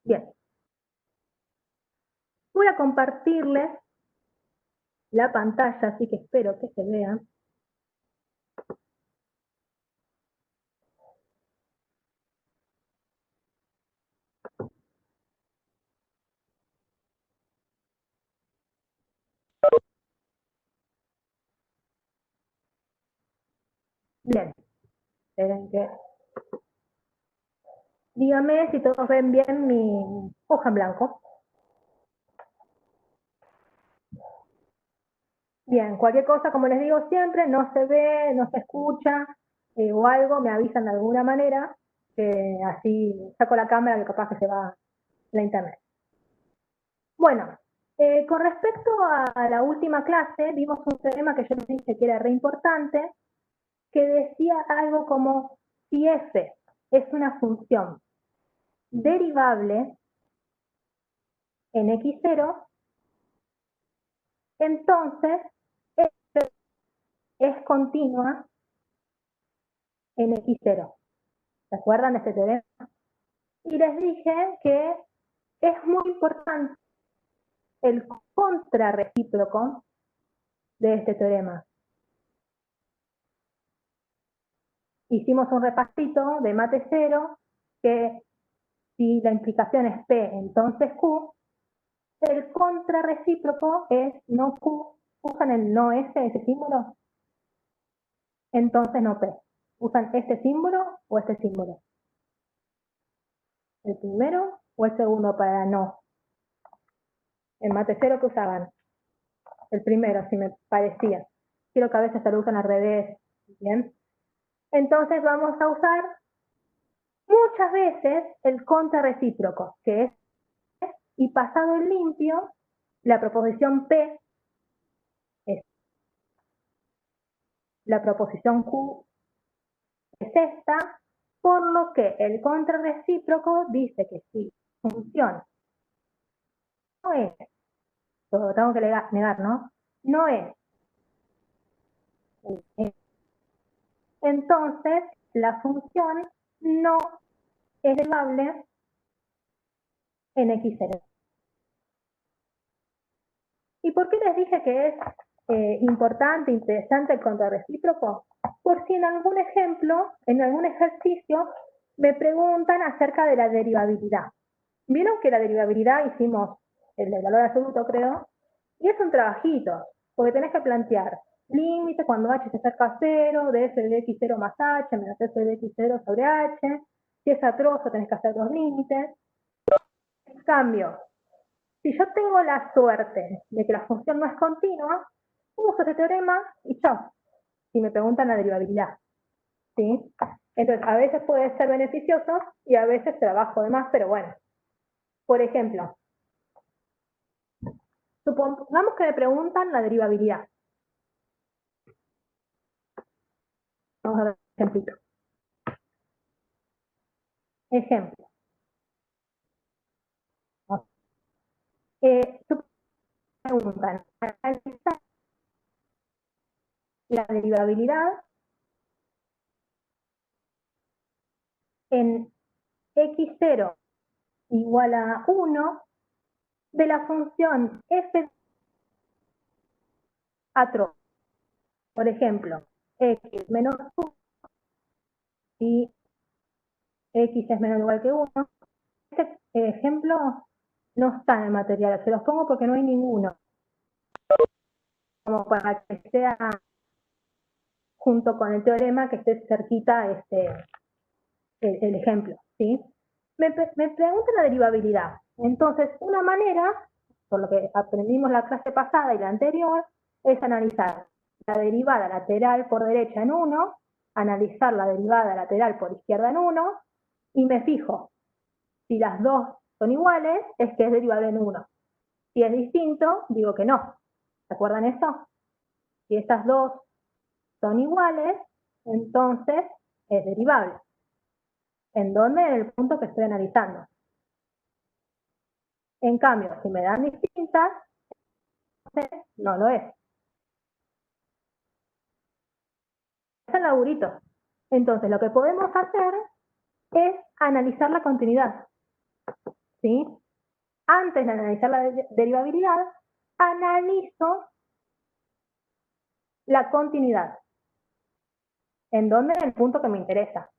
Bien. Voy a compartirles la pantalla, así que espero que se vea. Bien. Esperen que... Díganme si todos ven bien mi hoja en blanco. Bien, cualquier cosa, como les digo siempre, no se ve, no se escucha o algo, me avisan de alguna manera, así saco la cámara que capaz que se va la internet. Bueno, con respecto a la última clase, vimos un tema que yo les dije que era re importante, que decía algo como si f es una función derivable en x0, entonces f es continua en x0. ¿Se acuerdan de este teorema? Y les dije que es muy importante el contrarrecíproco de este teorema. Hicimos un repasito de mate cero, que si la implicación es P, entonces Q, el contrarrecíproco es no Q. ¿Usan el no S, ese símbolo? Entonces no P. ¿Usan este símbolo o este símbolo? ¿El primero o el segundo para no? En mate cero, ¿qué usaban? El primero, si me parecía. Quiero que a veces se lo usan al revés. Bien. Entonces vamos a usar muchas veces el contrarrecíproco, que es, y pasado el limpio, la proposición P es la proposición Q es esta, por lo que el contrarrecíproco dice que si función no es, lo tengo que negar, ¿no? No es, entonces la función no es derivable en x0. ¿Y por qué les dije que es importante, interesante el contrarrecíproco? Por si en algún ejemplo, en algún ejercicio, me preguntan acerca de la derivabilidad. Vieron que la derivabilidad hicimos el del valor absoluto, creo, y es un trabajito, porque tenés que plantear límite cuando h se acerca a 0, de f de x0 más h, menos f de x0 sobre h, si es atrozo tenés que hacer los límites. En cambio, si yo tengo la suerte de que la función no es continua, uso este teorema y chao. Si me preguntan la derivabilidad. ¿Sí? Entonces, a veces puede ser beneficioso y a veces trabajo de más, pero bueno. Por ejemplo, supongamos que me preguntan la derivabilidad. Vamos a ver un ejemplito. Ejemplo. Preguntan, analizar la derivabilidad en x0 igual a 1 de la función f atro. Por ejemplo, x menos 1 y x es menor o igual que 1. Este ejemplo no está en el material, se los pongo porque no hay ninguno. Como para que sea junto con el teorema que esté cerquita el ejemplo, ¿sí? Me preguntan la derivabilidad. Entonces, una manera, por lo que aprendimos la clase pasada y la anterior, es analizar la derivada lateral por derecha en 1, analizar la derivada lateral por izquierda en 1, y me fijo, si las dos son iguales, es que es derivable en 1. Si es distinto, digo que no. ¿Se acuerdan eso? Si estas dos son iguales, entonces es derivable. ¿En dónde? En el punto que estoy analizando. En cambio, si me dan distintas, entonces no lo es. Es el laburito. Entonces, lo que podemos hacer es analizar la continuidad. ¿sí? Antes de analizar la derivabilidad, analizo la continuidad. ¿En dónde? En el punto que me interesa.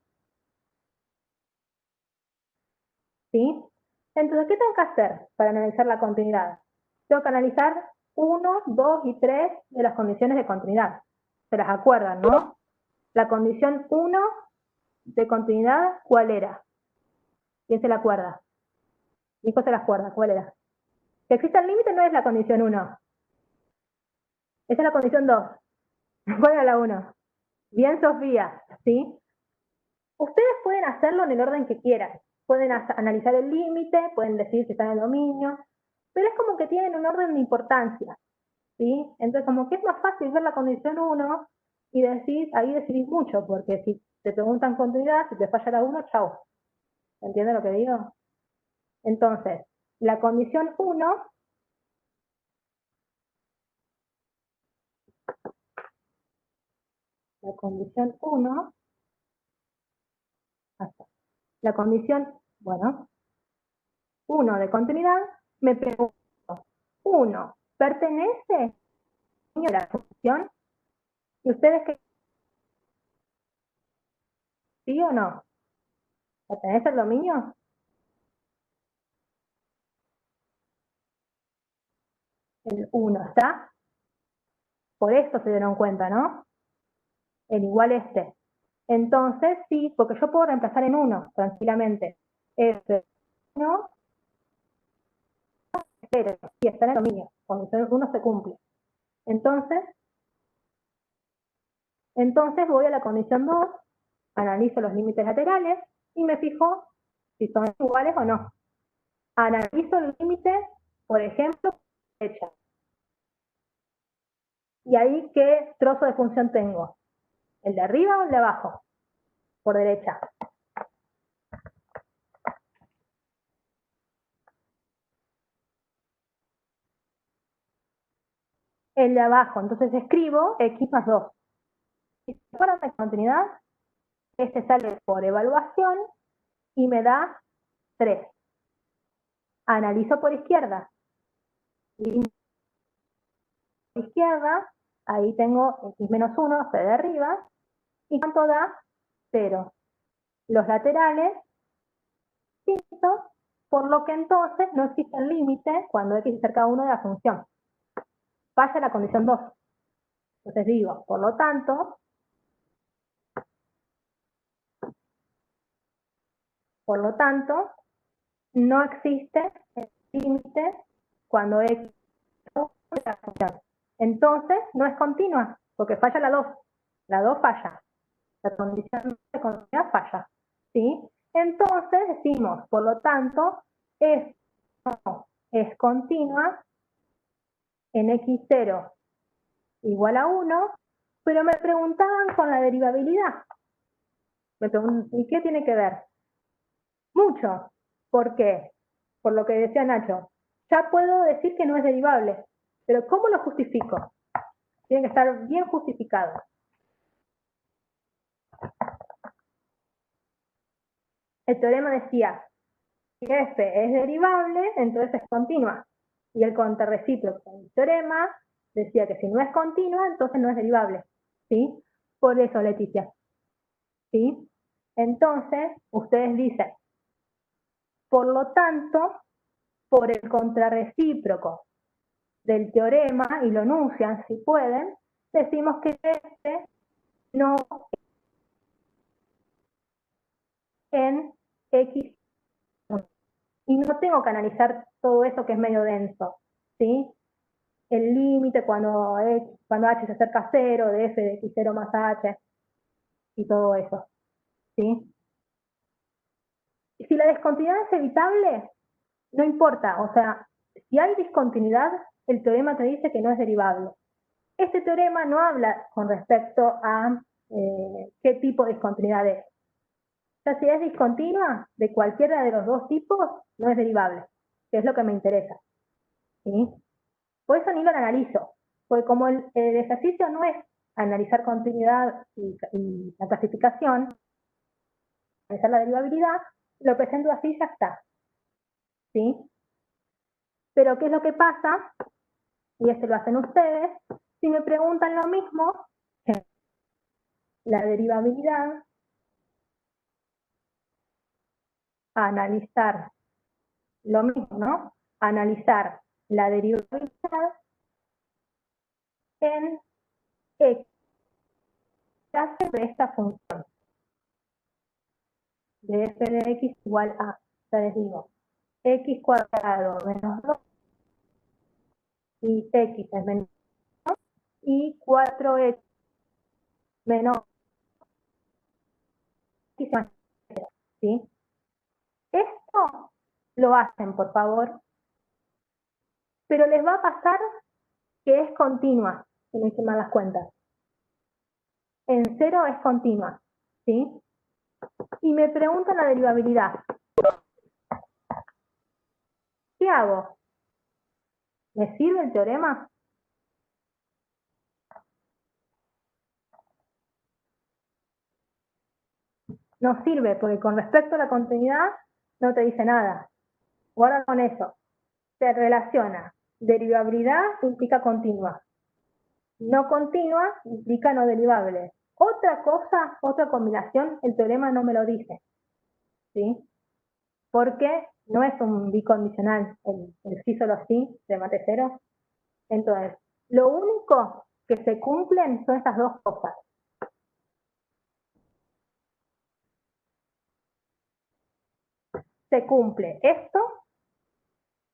¿Sí? Entonces, ¿qué tengo que hacer para analizar la continuidad? Tengo que analizar 1, 2 y 3 de las condiciones de continuidad. ¿Se las acuerdan, no? La condición 1 de continuidad, ¿cuál era? ¿Quién se la acuerda? Nico se la acuerda, ¿cuál era? Que exista el límite no es la condición 1. Esa es la condición 2. ¿Cuál era la 1? Bien, Sofía, ¿sí? Ustedes pueden hacerlo en el orden que quieran. Pueden analizar el límite, pueden decir si está en el dominio, pero es como que tienen un orden de importancia, ¿sí? Entonces, como que es más fácil ver la condición 1 y decir, ahí decidís mucho, porque si te preguntan continuidad, si te falla la 1, chau. ¿Entienden lo que digo? Entonces, la condición 1, la condición 1, la condición, bueno, 1 de continuidad, me pregunto, 1, ¿pertenece a la función? ¿Y ustedes qué? ¿Sí o no? ¿Pertenece al dominio? El 1 está. Por esto se dieron cuenta, ¿no? El igual este. Entonces, sí, porque yo puedo reemplazar en 1 tranquilamente. F1, pero sí, está en el dominio. Cuando 1 se cumple. Entonces voy a la condición 2, analizo los límites laterales y me fijo si son iguales o no. Analizo el límite, por ejemplo, derecha. Y ahí, ¿qué trozo de función tengo? ¿El de arriba o el de abajo? Por derecha. El de abajo. Entonces escribo x más 2. Si se acuerdan de continuidad, este sale por evaluación y me da 3. Analizo por izquierda. Y por izquierda, ahí tengo x menos 1, c de arriba. ¿Y cuánto da? 0. Los laterales, 5, por lo que entonces no existe el límite cuando x es cerca de 1 de la función. Falla la condición 2. Entonces digo, por lo tanto, no existe el límite cuando x es la función. Entonces, no es continua, porque falla la 2. La 2 falla. La condición de continuidad falla. ¿Sí? Entonces, decimos, por lo tanto, no es continua en x0 igual a 1, pero me preguntaban con la derivabilidad. ¿Y qué tiene que ver? Mucho. ¿Por qué? Por lo que decía Nacho. Ya puedo decir que no es derivable, pero ¿cómo lo justifico? Tiene que estar bien justificado. El teorema decía, si f es derivable, entonces es continua. Y el contrarrecíproco del teorema decía que si no es continua, entonces no es derivable. ¿Sí? Por eso, Leticia. ¿Sí? Entonces, ustedes dicen, por lo tanto, por el contrarrecíproco del teorema, y lo enuncian si pueden, decimos que este no en x. Y no tengo que analizar todo eso que es medio denso, ¿sí? El límite cuando h se acerca a 0, de f de x0 más h, y todo eso, ¿sí? Si la discontinuidad es evitable, no importa, o sea, si hay discontinuidad, el teorema te dice que no es derivable. Este teorema no habla con respecto a qué tipo de discontinuidad es. O sea, si es discontinua, de cualquiera de los dos tipos, no es derivable, que es lo que me interesa. ¿Sí? Por eso ni lo analizo, porque como el ejercicio no es analizar continuidad y la clasificación, analizar la derivabilidad, lo presento así y ya está. ¿sí? Pero ¿qué es lo que pasa? Y lo hacen ustedes. Si me preguntan lo mismo, la derivabilidad, analizar lo mismo, ¿no? Analizar la derivabilidad en x de esta función de f de x igual a, ya les digo, x cuadrado menos 2 y x es menos y 4x menos x más 0, ¿sí? Esto lo hacen, por favor, pero les va a pasar que es continua, si no hice mal las cuentas. En 0 es continua, ¿sí? Y me preguntan la derivabilidad. ¿Qué hago? ¿Me sirve el teorema? No sirve, porque con respecto a la continuidad no te dice nada. Guarda con eso. Se relaciona. Derivabilidad implica continua. No continua implica no derivable. Otra cosa, otra combinación, el teorema no me lo dice, ¿sí? Porque no es un bicondicional, el sí solo sí de mate cero. Entonces, lo único que se cumplen son estas dos cosas. Se cumple esto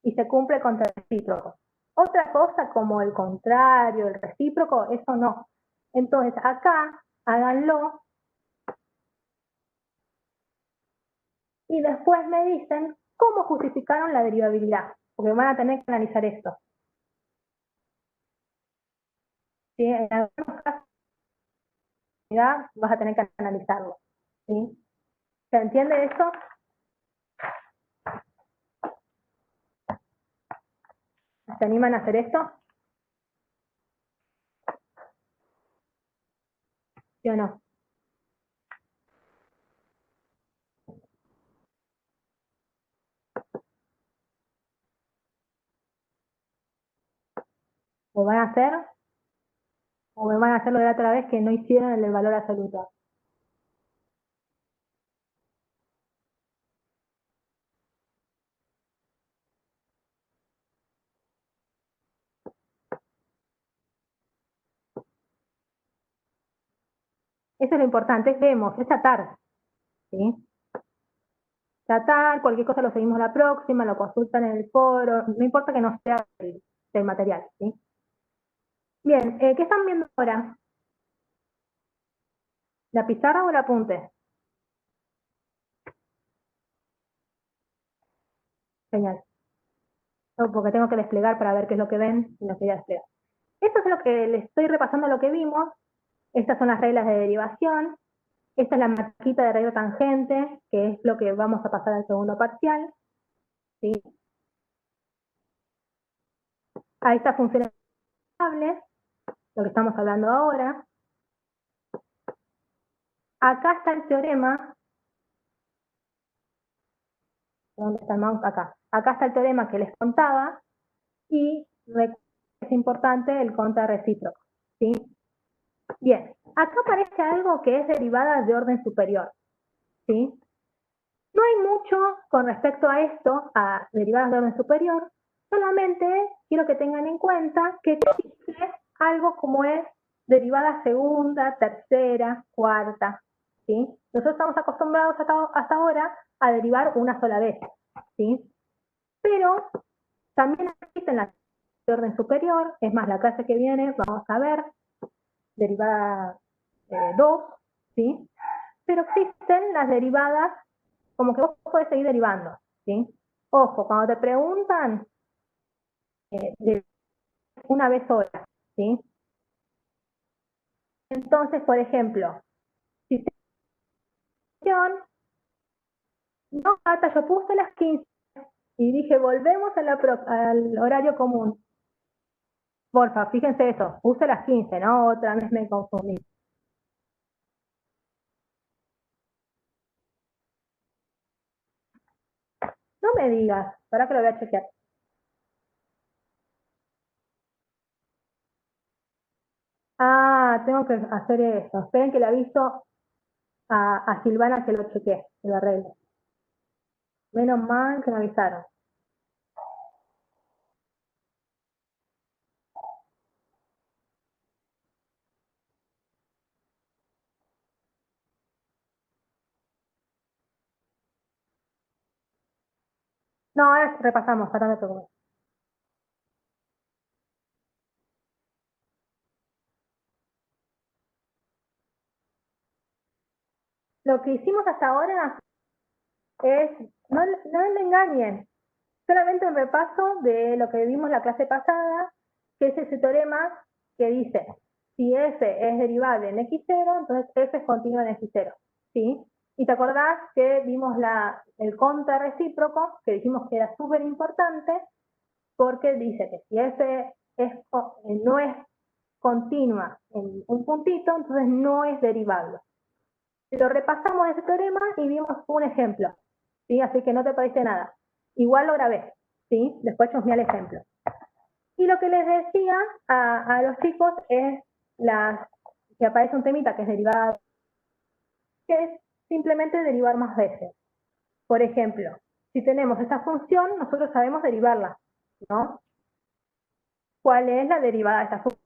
y se cumple contra el recíproco. Otra cosa como el contrario, el recíproco, eso no. Entonces, acá, háganlo y después me dicen cómo justificaron la derivabilidad, porque van a tener que analizar esto. ¿Sí? En algunos casos vas a tener que analizarlo. ¿Sí? ¿Se entiende eso? ¿Se animan a hacer esto? ¿Sí o no? ¿O van a hacer? ¿O me van a hacer lo de la otra vez que no hicieron el valor absoluto? Eso es lo importante, es vemos, es tratar. ¿Sí? Tratar, cualquier cosa lo seguimos la próxima, lo consultan en el foro, no importa que no sea del material, ¿sí? Bien, ¿qué están viendo ahora? ¿La pizarra o el apunte? Genial. No, porque tengo que desplegar para ver qué es lo que ven y lo que voy a desplegar. Esto es lo que les estoy repasando lo que vimos. Estas son las reglas de derivación. Esta es la marquita de radio tangente, que es lo que vamos a pasar al segundo parcial. ¿Sí? A estas funciones estables, lo que estamos hablando ahora. Acá está el teorema. ¿Dónde está el mouse? Acá. Acá está el teorema que les contaba y es importante el contrarrecíproco. ¿Sí? Bien, acá aparece algo que es derivada de orden superior. ¿Sí? No hay mucho con respecto a esto, a derivadas de orden superior, solamente quiero que tengan en cuenta que existe algo como es derivada segunda, tercera, cuarta. ¿Sí? Nosotros estamos acostumbrados hasta ahora a derivar una sola vez. ¿Sí? Pero también existen las de orden superior, es más, la clase que viene vamos a ver derivada 2, ¿sí? Pero existen las derivadas como que vos podés seguir derivando, ¿sí? Ojo, cuando te preguntan de una vez sola, ¿sí? Entonces, por ejemplo, si te no, Cata, yo puse las 15 y dije, volvemos al horario común. Porfa, fíjense eso, puse las 15, ¿no? Otra vez me confundí. No me digas, Ahora que lo voy a chequear. Ah, tengo que hacer eso. Esperen que le aviso a Silvana que lo chequee, que lo arregle. Menos mal que me avisaron. No, ahora repasamos, ahora no te preocupes. Lo que hicimos hasta ahora es, no le engañen, solamente un repaso de lo que vimos la clase pasada, que es ese teorema que dice, si f es derivable en x0, entonces f es continua en x0, ¿sí? Y te acordás que vimos el contrarrecíproco, que dijimos que era súper importante, porque dice que si f no es continua en un puntito, entonces no es derivable. Lo repasamos ese teorema y vimos un ejemplo, ¿sí? Así que no te parece nada. Igual lo grabé, ¿sí? Después chusmeé el ejemplo. Y lo que les decía a los chicos es que aparece un temita que es derivada, que es simplemente derivar más veces. Por ejemplo, si tenemos esta función, nosotros sabemos derivarla, ¿no? ¿Cuál es la derivada de esta función?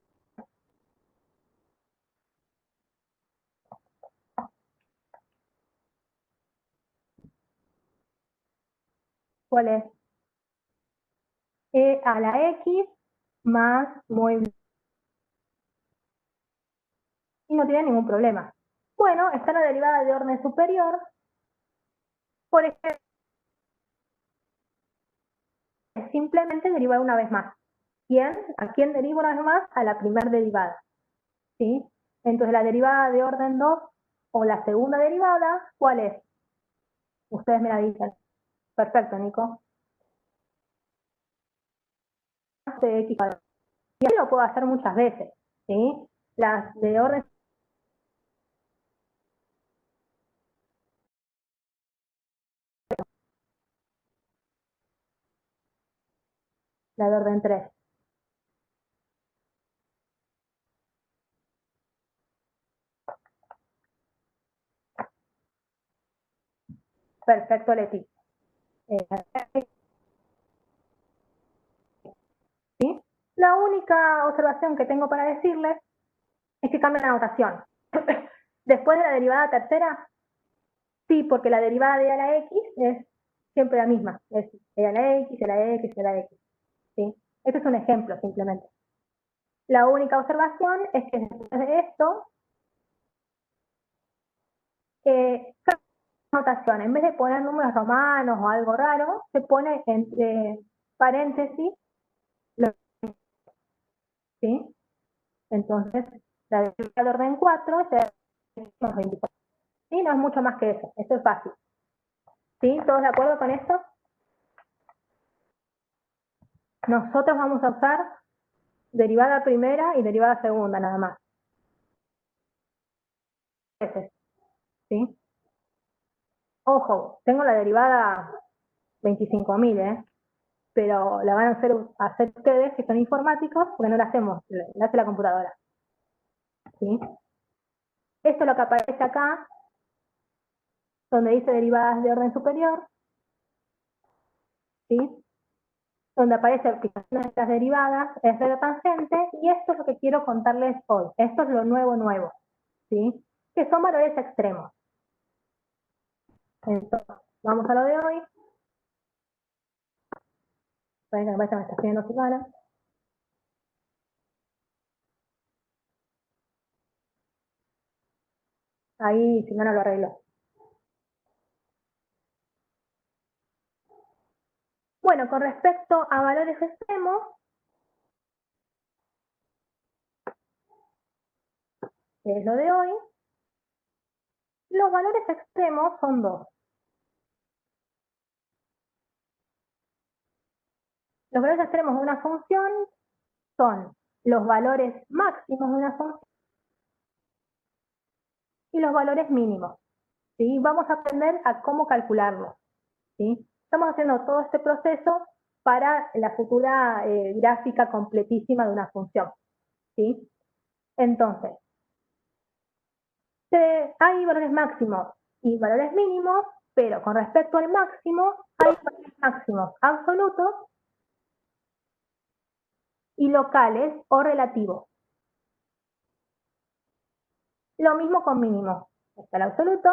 ¿Cuál es? E a la x más muy... Y no tiene ningún problema. Bueno, está la derivada de orden superior. Por ejemplo, es simplemente derivar una vez más. ¿A quién derivo una vez más? A la primera derivada, ¿sí? Entonces, la derivada de orden 2 o la segunda derivada, ¿cuál es? Ustedes me la dicen. Perfecto, Nico. De x cuadrado. Y así lo puedo hacer muchas veces, ¿sí? Las de orden... La de orden 3. Perfecto, Leti. ¿Sí? La única observación que tengo para decirles es que cambia la notación. Después de la derivada tercera, sí, porque la derivada de a la x es siempre la misma. Es e a la x, e a la x, e a la x. ¿Sí? Este es un ejemplo, simplemente. La única observación es que después de esto, cada notación, en vez de poner números romanos o algo raro, se pone entre paréntesis, ¿sí? Entonces, la derivada de orden 4 es 24. ¿Sí? No es mucho más que eso. Esto es fácil. ¿Sí? ¿Todos de acuerdo con esto? Nosotros vamos a usar derivada primera y derivada segunda, nada más. ¿Sí? Ojo, tengo la derivada 25.000, pero la van a hacer ustedes, que son informáticos, porque no la hacemos, la hace la computadora. ¿Sí? Esto es lo que aparece acá, donde dice derivadas de orden superior, ¿sí? Donde aparece aplicación de estas derivadas, es red tangente, y esto es lo que quiero contarles hoy. Esto es lo nuevo, ¿sí? Que son valores extremos. Entonces, vamos a lo de hoy. Venga, me está escribiendo Silvana. Ahí Silvana lo arregló. Bueno, con respecto a valores extremos, que es lo de hoy, los valores extremos son dos. Los valores extremos de una función son los valores máximos de una función y los valores mínimos. ¿Sí? Vamos a aprender a cómo calcularlos. ¿Sí? Estamos haciendo todo este proceso para la futura gráfica completísima de una función, ¿sí? Entonces, hay valores máximos y valores mínimos, pero con respecto al máximo, hay valores máximos absolutos y locales o relativos. Lo mismo con mínimos. Está el absoluto,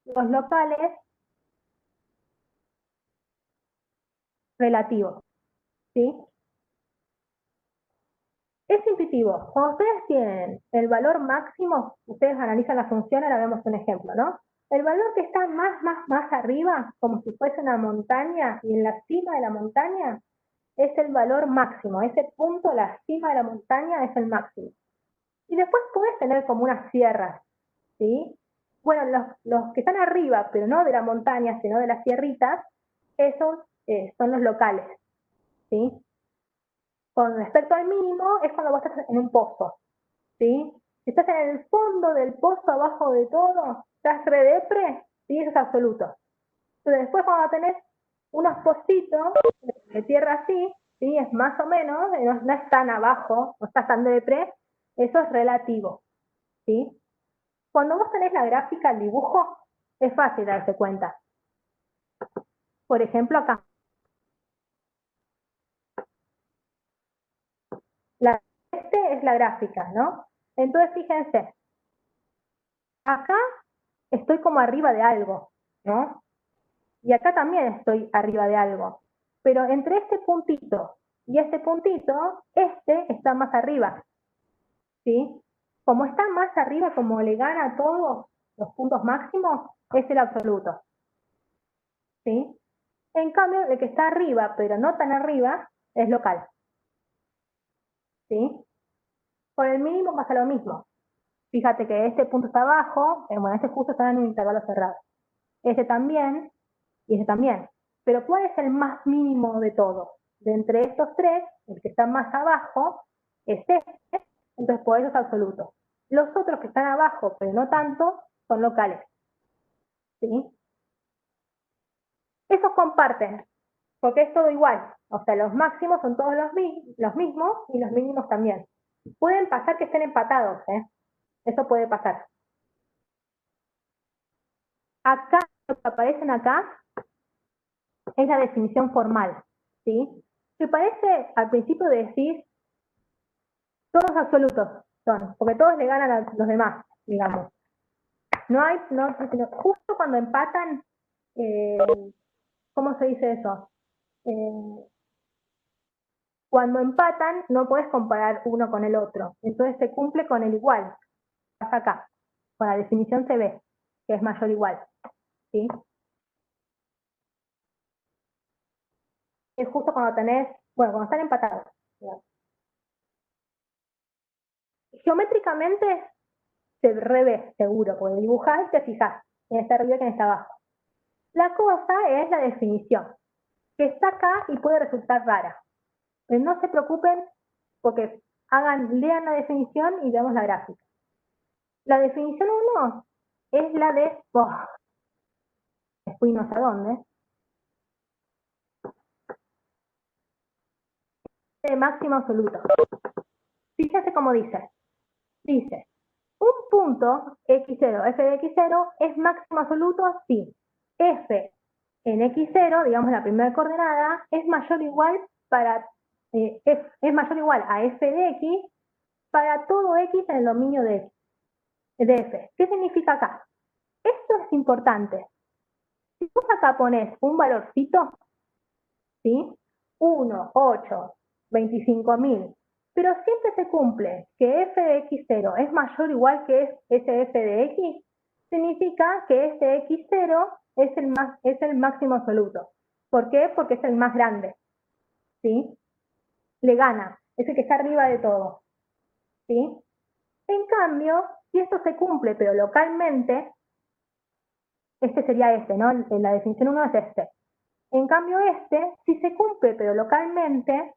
los locales, relativos, ¿sí? Es intuitivo. Cuando ustedes tienen el valor máximo, ustedes analizan la función, ahora vemos un ejemplo, ¿no? El valor que está más arriba, como si fuese una montaña, y en la cima de la montaña, es el valor máximo. Ese punto, la cima de la montaña, es el máximo. Y después puedes tener como unas sierras, ¿sí? Bueno, los que están arriba, pero no de la montaña, sino de las sierritas, esos son los locales, ¿sí? Con respecto al mínimo, es cuando vos estás en un pozo, ¿sí? Si estás en el fondo del pozo, abajo de todo, estás redepre, ¿sí? Eso es absoluto. Entonces, después cuando tenés unos pocitos de tierra así, ¿sí? Es más o menos, no es tan abajo, no estás tan depre, eso es relativo, ¿sí? Cuando vos tenés la gráfica, el dibujo, es fácil darse cuenta. Por ejemplo, acá. Este es la gráfica, ¿no? Entonces, fíjense, acá estoy como arriba de algo, ¿no? Y acá también estoy arriba de algo. Pero entre este puntito y este puntito, este está más arriba, ¿sí? Como está más arriba, como le gana a todos los puntos máximos, es el absoluto, ¿sí? En cambio, el que está arriba, pero no tan arriba, es local, ¿sí? Con el mínimo pasa lo mismo. Fíjate que este punto está abajo, bueno, este justo está en un intervalo cerrado. Este también, y este también. Pero ¿cuál es el más mínimo de todos? De entre estos tres, el que está más abajo es este, entonces por eso es absoluto. Los otros que están abajo, pero no tanto, son locales, ¿sí? Esos comparten, porque es todo igual. O sea, los máximos son todos los mismos y los mínimos también. Pueden pasar que estén empatados, ¿eh? Eso puede pasar. Acá, lo que aparecen acá, es la definición formal, ¿sí? Que parece al principio de decir todos absolutos son, porque todos le ganan a los demás, digamos. No hay, justo cuando empatan, eh, ¿cómo se dice eso? Eh, cuando empatan no puedes comparar uno con el otro, entonces se cumple con el igual. Pasa acá, con la definición se ve que es mayor o igual, ¿sí? Es justo cuando tenés, bueno, cuando están empatados, digamos. Geométricamente se revé seguro, porque dibujás y te fijás en esta arriba que en esta abajo. La cosa es la definición, que está acá y puede resultar rara. Pero no se preocupen porque lean la definición y veamos la gráfica. La definición 1 es la de, después no sé a dónde, de máximo absoluto. Fíjense cómo dice. Dice, un punto x0, f de x0 es máximo absoluto si f en x0, digamos la primera coordenada, es mayor o igual es mayor o igual a f de x para todo x en el dominio de f. ¿Qué significa acá? Esto es importante. Si vos acá pones un valorcito, ¿sí? 1, 8, 25.000, pero siempre se cumple que f de x0 es mayor o igual que ese f de x, significa que este x0 es el máximo absoluto. ¿Por qué? Porque es el más grande, ¿sí? Le gana, es el que está arriba de todo, ¿sí? En cambio, si esto se cumple, pero localmente, este sería este, ¿no? En la definición 1 es este. En cambio, si se cumple, pero localmente,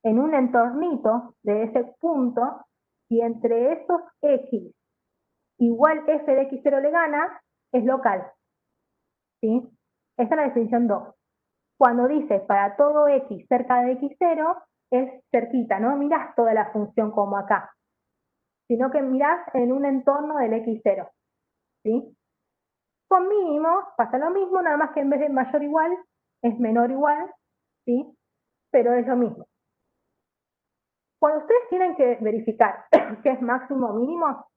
en un entornito de ese punto, y entre esos x igual f de x0 le gana, es local, ¿sí? Esta es la definición 2. Cuando dice para todo x cerca de x0, es cerquita, no mirás toda la función como acá, sino que mirás en un entorno del x0, ¿sí? Con mínimo pasa lo mismo, nada más que en vez de mayor o igual, es menor o igual, ¿sí? Pero es lo mismo. Cuando ustedes tienen que verificar qué es máximo o mínimo,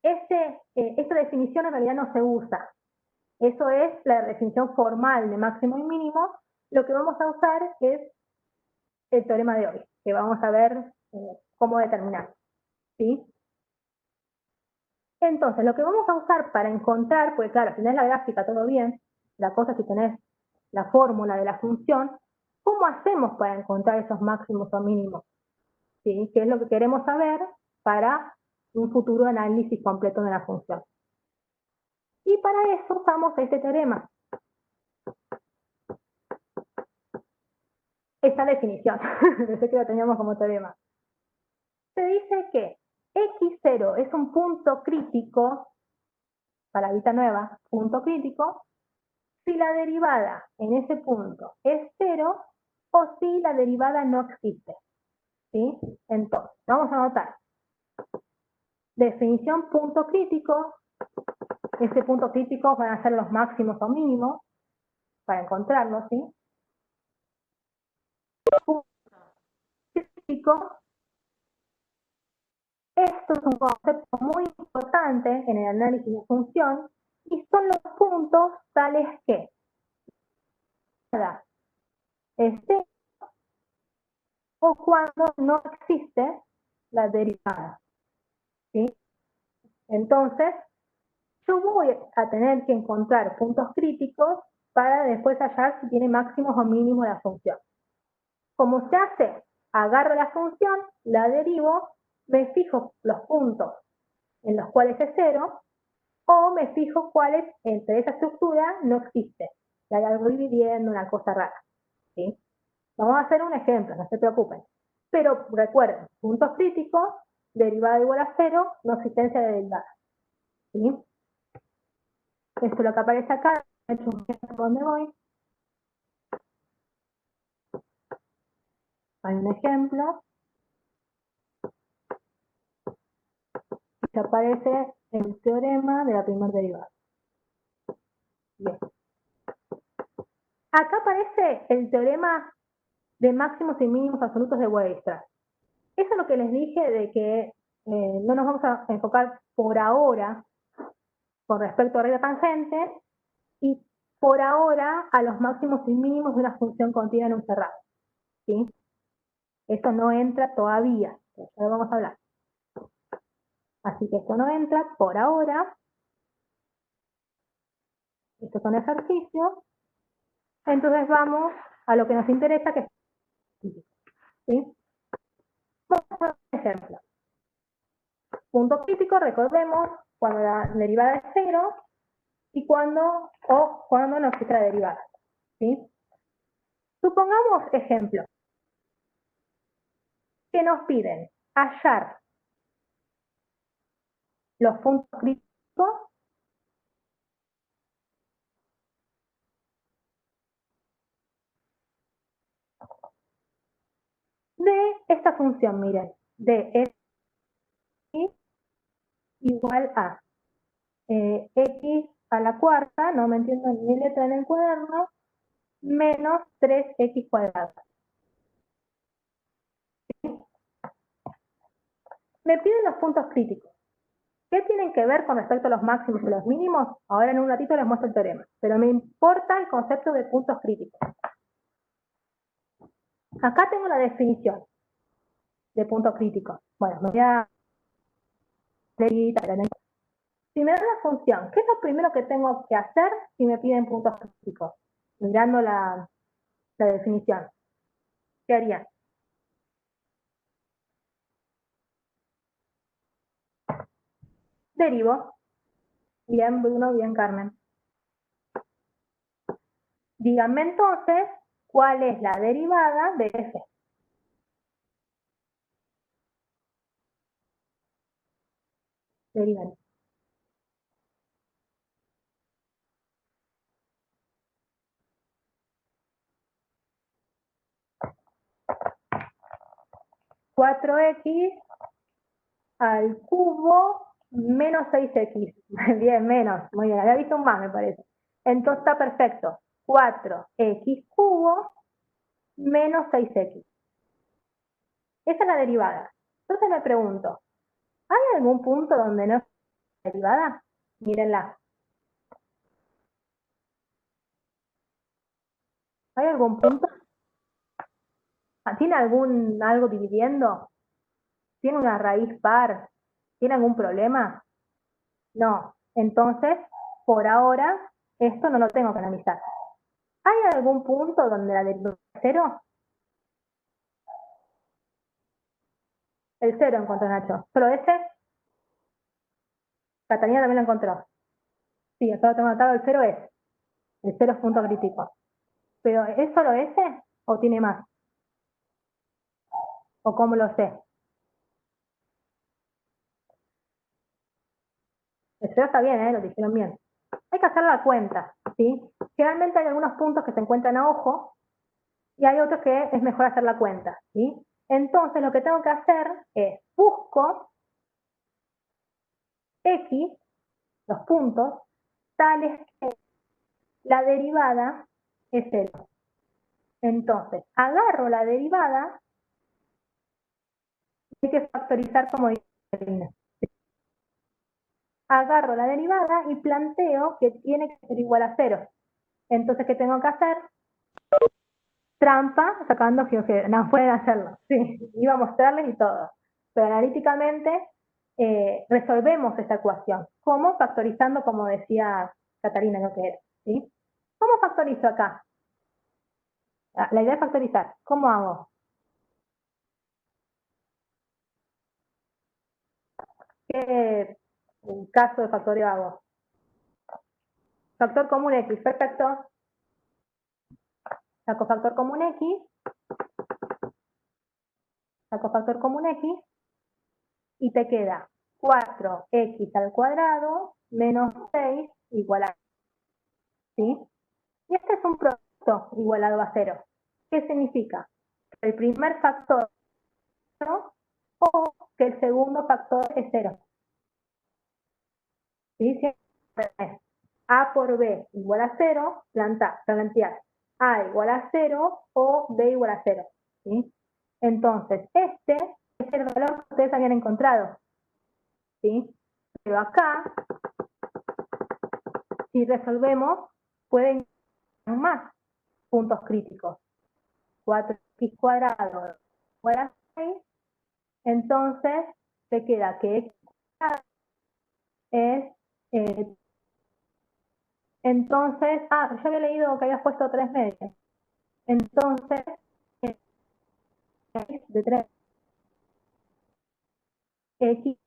esta definición en realidad no se usa. Eso es la definición formal de máximo y mínimo. Lo que vamos a usar es el teorema de hoy, que vamos a ver cómo determinar, ¿sí? Entonces, lo que vamos a usar para encontrar, pues claro, si tenés la gráfica todo bien, la cosa es si tenés la fórmula de la función, ¿cómo hacemos para encontrar esos máximos o mínimos? ¿Sí? ¿Qué es lo que queremos saber para un futuro análisis completo de la función? Y para eso usamos este teorema, esta definición, pensé que lo teníamos como teorema. Se dice que x0 es un punto crítico, palabrita nueva, punto crítico, si la derivada en ese punto es 0 o si la derivada no existe, ¿sí? Entonces, vamos a anotar. Definición punto crítico. Ese punto crítico van a ser los máximos o mínimos para encontrarlos, ¿sí? Punto crítico. Esto es un concepto muy importante en el análisis de función y son los puntos tales que es 0 o cuando no existe la derivada, ¿sí? Entonces, yo voy a tener que encontrar puntos críticos para después hallar si tiene máximos o mínimos la función. ¿Cómo se hace? Agarro la función, la derivo, me fijo los puntos en los cuales es 0, o me fijo cuáles entre esa estructura no existe. La hago dividiendo, una cosa rara, ¿sí? Vamos a hacer un ejemplo, no se preocupen. Pero recuerden, puntos críticos, derivada igual a 0, no existencia de derivada, ¿sí? Esto es lo que aparece acá, he hecho un ejemplo donde voy. Hay un ejemplo que aparece el teorema de la primera derivada. Bien. Acá aparece el teorema de máximos y mínimos absolutos de Weierstrass. Eso es lo que les dije de que no nos vamos a enfocar por ahora con respecto a regla tangente y por ahora a los máximos y mínimos de una función continua en un cerrado, ¿sí? Eso no entra todavía, ya lo vamos a hablar. Así que esto no entra por ahora. Estos son ejercicios. Entonces vamos a lo que nos interesa, que es físico, ¿sí? Vamos a hacer un ejemplo. Punto crítico, recordemos, cuando la derivada es 0 y cuando no existe la derivada, ¿sí? Supongamos, ejemplo, que nos piden hallar los puntos críticos de esta función, miren, de x igual a x a la cuarta, no me entiendo ni letra en el cuaderno, menos 3x cuadrado. Me piden los puntos críticos. ¿Qué tienen que ver con respecto a los máximos y los mínimos? Ahora en un ratito les muestro el teorema, pero me importa el concepto de puntos críticos. Acá tengo la definición de punto crítico. Bueno, me voy a leer. Si me dan la función, ¿qué es lo primero que tengo que hacer si me piden puntos críticos? Mirando la definición. ¿Qué harían? Derivo. Bien, Bruno, bien, Carmen. Díganme entonces, ¿cuál es la derivada de f? Derivan. 4x al cubo menos 6x. Bien, menos. Muy bien, había visto un más, me parece. Entonces está perfecto. 4x cubo menos 6x. Esa es la derivada. Entonces me pregunto, ¿hay algún punto donde no es derivada? Mírenla. ¿Hay algún punto? ¿Tiene algo dividiendo? ¿Tiene una raíz par? ¿Tiene algún problema? No. Entonces, por ahora, esto no lo tengo que analizar. ¿Hay algún punto donde la derivada es cero? El cero encontró Nacho. ¿Solo ese? Catalina también lo encontró. Sí, acá lo tengo anotado, el cero es. El cero es punto crítico. ¿Pero es solo ese o tiene más? ¿O cómo lo sé? El cero está bien, lo dijeron bien. Hay que hacer la cuenta, ¿sí? Generalmente hay algunos puntos que se encuentran a ojo y hay otros que es mejor hacer la cuenta, ¿sí? Entonces lo que tengo que hacer es busco x, los puntos, tales que la derivada es cero. Entonces, agarro la derivada y hay que factorizar como dice Karina. Agarro la derivada y planteo que tiene que ser igual a cero. Entonces, ¿qué tengo que hacer? Trampa sacando geometría. No, pueden hacerlo. Sí, iba a mostrarles y todo. Pero analíticamente resolvemos esta ecuación. ¿Cómo? Factorizando, como decía Catalina, lo que era. ¿Sí? ¿Cómo factorizo acá? La idea es factorizar. ¿Cómo hago? ¿Qué caso de factorio hago? Factor común X, perfecto. Saco factor común X, saco factor común X, y te queda 4x al cuadrado menos 6 igual a, ¿sí? Y este es un producto igualado a 0. ¿Qué significa? Que el primer factor es 0 o que el segundo factor es 0. ¿Sí? Si A por B igual a 0, plantear A igual a 0 o B igual a 0. ¿Sí? Entonces, este es el valor que ustedes habían encontrado. ¿Sí? Pero acá, si resolvemos, pueden más puntos críticos. 4x cuadrado igual a 6, entonces te queda que x es, entonces, yo había leído que habías puesto 3 medios, entonces, de 3, x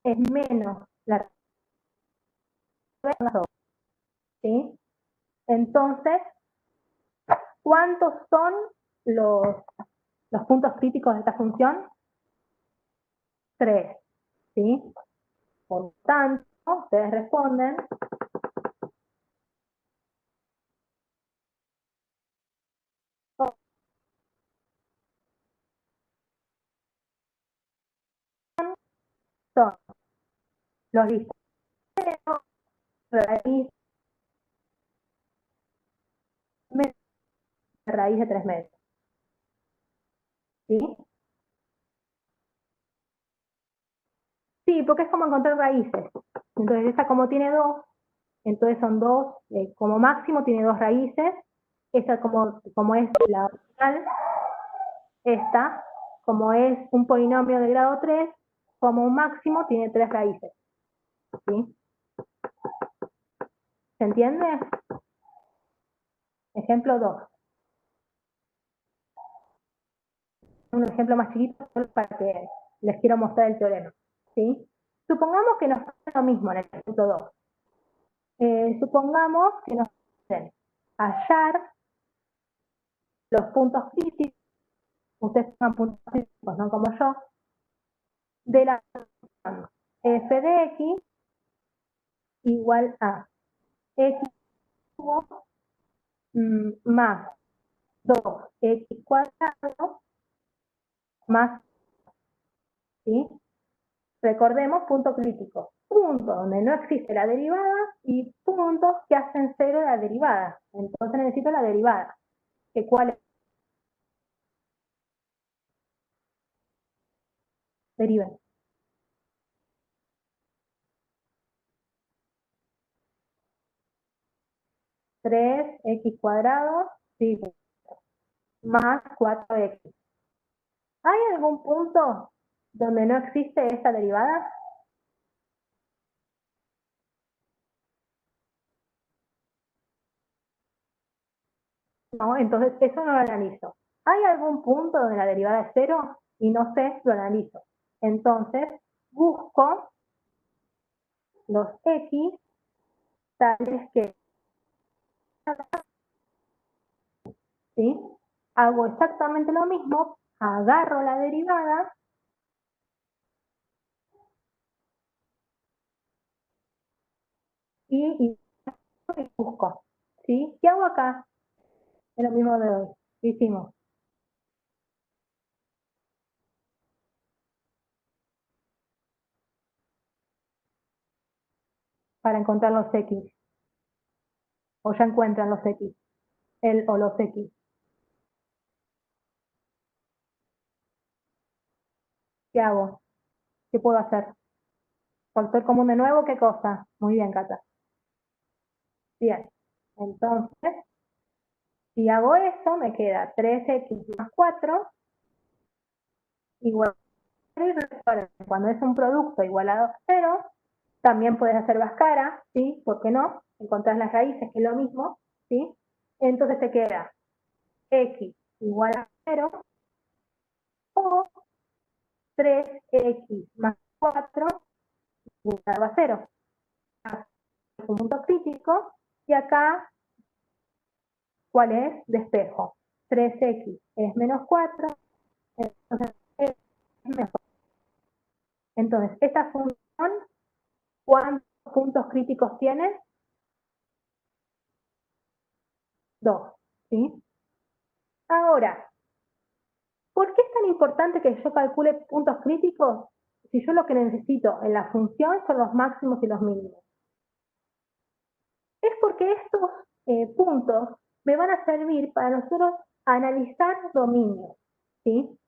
es menos la raíz, ¿sí? Entonces, ¿cuántos son los, los puntos críticos de esta función? 3, ¿sí? Por tanto, ustedes responden son los listos raíz menos raíz de 3 metros. ¿Sí? Sí, porque es como encontrar raíces. Entonces, esta como tiene 2, entonces son 2, como máximo tiene 2 raíces. Esta como es la original, esta, como es un polinomio de grado 3, como máximo tiene 3 raíces. ¿Sí? ¿Se entiende? Ejemplo 2. Un ejemplo más chiquito para que les quiero mostrar el teorema. ¿Sí? Supongamos que nos pasa lo mismo en el ejemplo 2. Supongamos que nos dicen hallar los puntos críticos, ustedes pongan puntos críticos, no como yo, de la función f de x igual a x cubo más 2x cuadrado más, ¿sí? Recordemos punto crítico, punto donde no existe la derivada y puntos que hacen cero la derivada. Entonces necesito la derivada. ¿Que cuál es? Deriven. 3x cuadrado, sí, más 4x. ¿Hay algún punto donde no existe esta derivada? No, entonces eso no lo analizo. ¿Hay algún punto donde la derivada es cero? Y no sé, lo analizo. Entonces, busco los x tales que, ¿sí? Hago exactamente lo mismo, agarro la derivada y busco, ¿sí? ¿Qué hago acá? Es lo mismo de hoy. ¿Qué hicimos? Para encontrar los x. O ya encuentran los x. El o los x. ¿Qué hago? ¿Qué puedo hacer? Factor común de nuevo, ¿qué cosa? Muy bien, Cata. Bien. Entonces, si hago eso, me queda 3x más 4 igual a 0. Y cuando es un producto igualado a 0, también puedes hacer Bhaskara, ¿sí? ¿Por qué no? Encontrás las raíces, que es lo mismo, ¿sí? Entonces te queda x igual a 0 o 3x más 4 igual a 0. Es un punto crítico y acá, ¿cuál es? Despejo. 3x es menos 4, entonces es mejor. Entonces, esta función, ¿cuántos puntos críticos tiene? 2, ¿sí? Ahora, ¿por qué es tan importante que yo calcule puntos críticos si yo lo que necesito en la función son los máximos y los mínimos? Es porque estos puntos me van a servir para nosotros analizar dominios, ¿sí?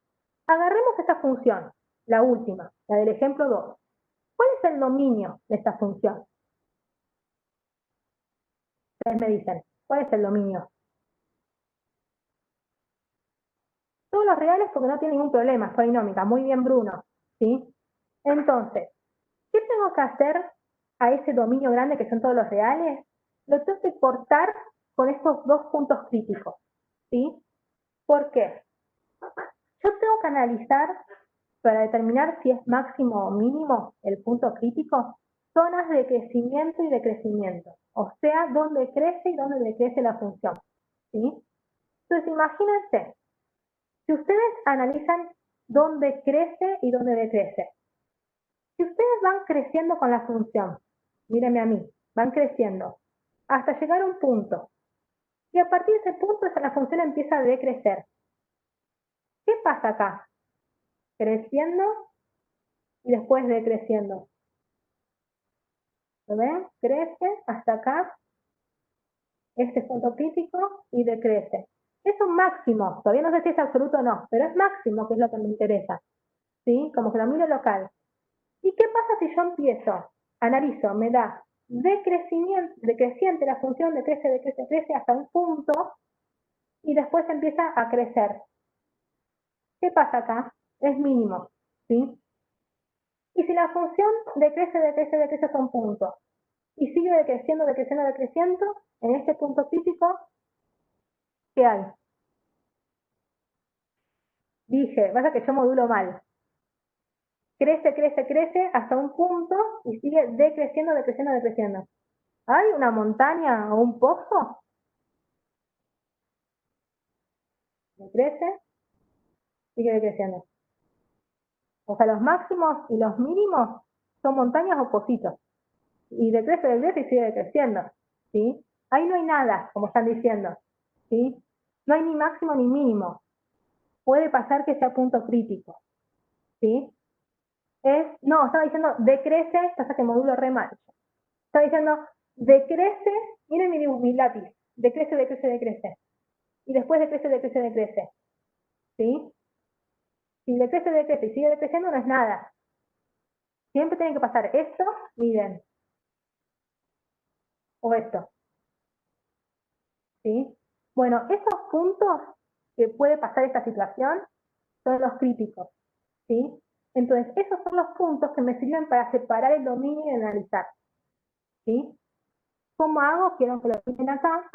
Agarremos esta función, la última, la del ejemplo 2. ¿Cuál es el dominio de esta función? Ustedes me dicen, ¿cuál es el dominio? Todos los reales porque no tiene ningún problema, es polinómica. Muy bien, Bruno, ¿sí? Entonces, ¿qué tengo que hacer a ese dominio grande que son todos los reales? Lo tengo que cortar con estos dos puntos críticos, ¿sí? ¿Por qué? Yo tengo que analizar, para determinar si es máximo o mínimo el punto crítico, zonas de crecimiento y decrecimiento. O sea, dónde crece y dónde decrece la función, ¿sí? Entonces, imagínense, si ustedes analizan dónde crece y dónde decrece, si ustedes van creciendo con la función, mírenme a mí, van creciendo hasta llegar a un punto, y a partir de ese punto la función empieza a decrecer. ¿Qué pasa acá? Creciendo y después decreciendo. ¿Lo ven? Crece hasta acá, este punto crítico, y decrece. Es un máximo, todavía no sé si es absoluto o no, pero es máximo, que es lo que me interesa, ¿sí? Como que lo miro local. ¿Y qué pasa si yo empiezo, analizo, me da decreciente la función, decrece hasta un punto y después empieza a crecer? ¿Qué pasa acá? Es mínimo, ¿sí? Y si la función decrece hasta un punto y sigue decreciendo, en este punto crítico, ¿qué hay? Dije, pasa que yo modulo mal. Crece hasta un punto y sigue decreciendo. ¿Hay una montaña o un pozo? Decrece, sigue decreciendo. O sea, los máximos y los mínimos son montañas o pocitos. Y decrece y sigue decreciendo, ¿sí? Ahí no hay nada, como están diciendo, ¿sí? No hay ni máximo ni mínimo. puede pasar que sea punto crítico, ¿sí? No, estaba diciendo decrece, pasa que modulo re mal. Estaba diciendo decrece, miren mi lápiz, decrece, decrece, decrece. Y después decrece, decrece, decrece, ¿sí? Si decrece, decrece y sigue decreciendo no es nada. Siempre tiene que pasar esto, miren, o esto, ¿sí? Bueno, esos puntos que puede pasar esta situación son los críticos, ¿sí? Entonces, esos son los puntos que me sirven para separar el dominio y analizar, ¿sí? ¿Cómo hago? Quiero que lo miren acá.